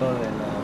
foto de la...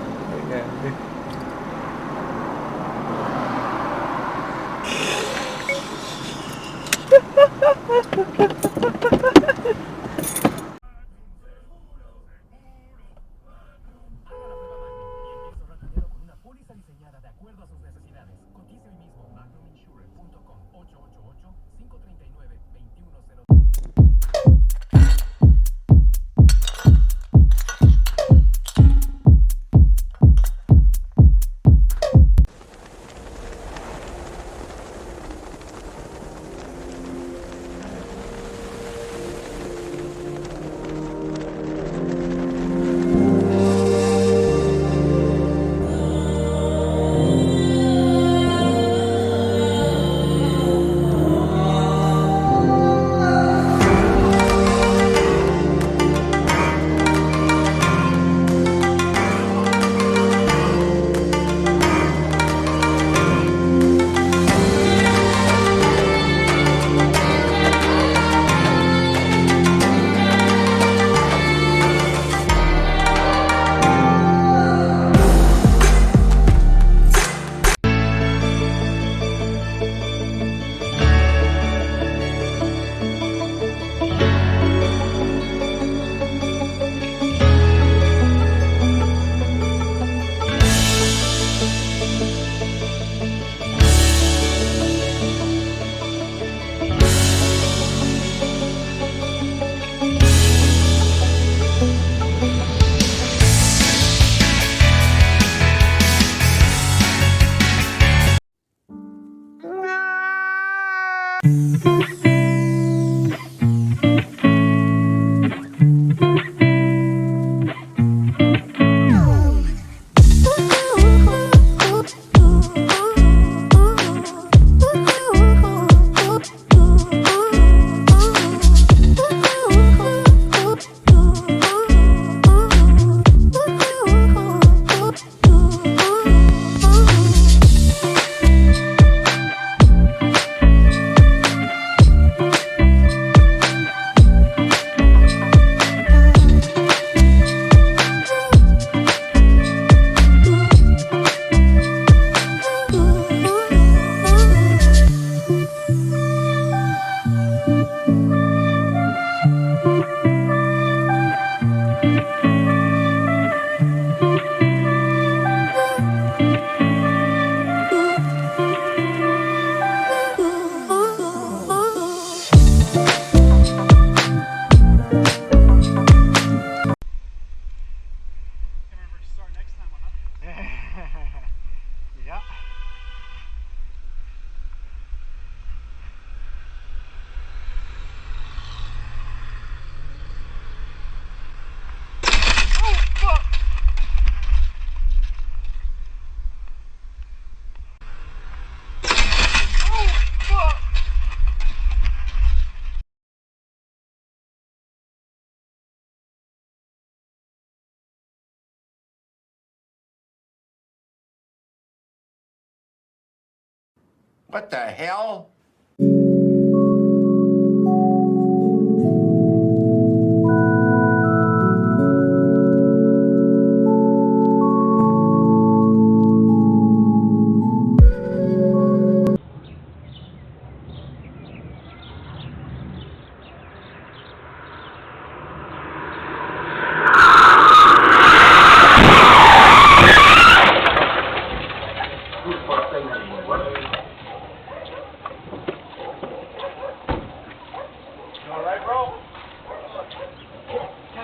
What the hell?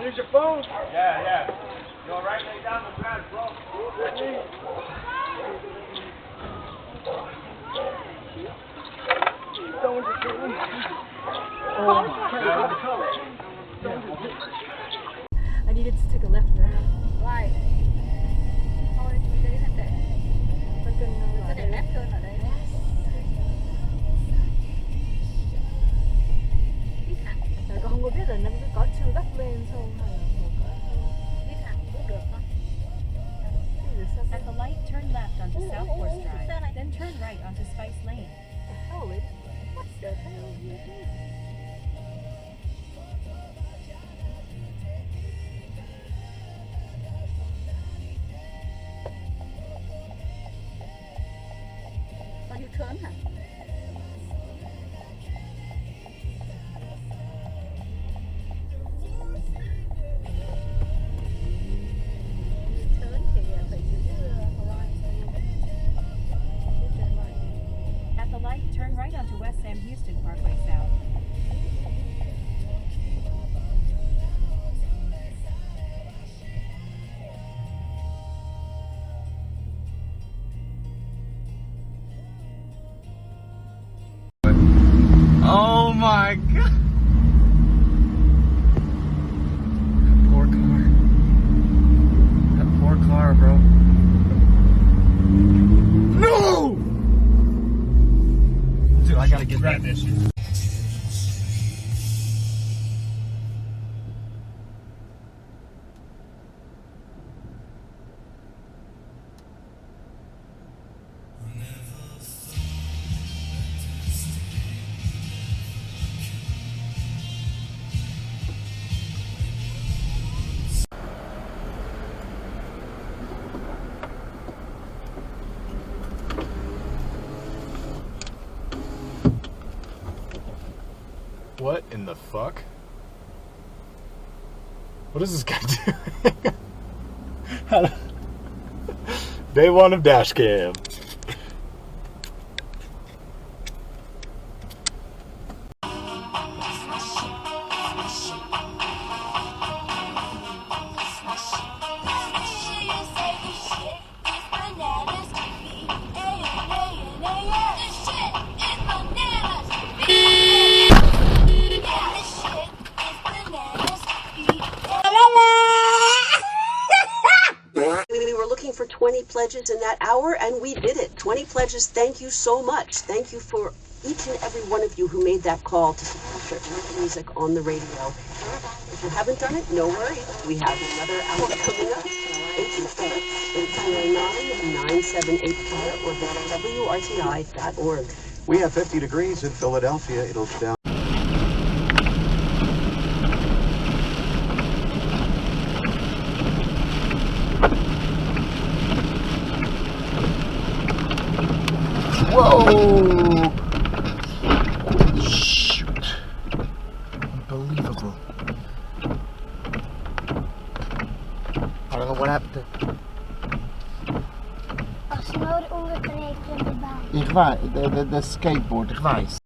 Here's your phone. Yeah. You alright? Lay down the grass, bro. I needed to take a left there. Why? Thôi mình đi là để Con cần có để left turn ở đây. Đi thẳng. con không có biết là nó có chưa gấp lên không hay là một Đi thẳng cũng được thôi. At the light, turn left onto South Forest Drive, then turn right onto Spice Lane. hell, what the hell are you doing? What in the fuck? What is this guy doing? Day 1 of Dashcam. We were looking for 20 pledges in that hour, and we did it. 20 pledges. Thank you so much. Thank you for each and every one of you who made that call to support the music on the radio. If you haven't done it, no worries. We have another hour coming up. 867-809-9784 or visit WRTI.org. We have 50 degrees in Philadelphia. It'll be down. Whoa! Shoot. Unbelievable. I don't know what happened to... Als je nodig ongeveer De skateboard, de gwijs.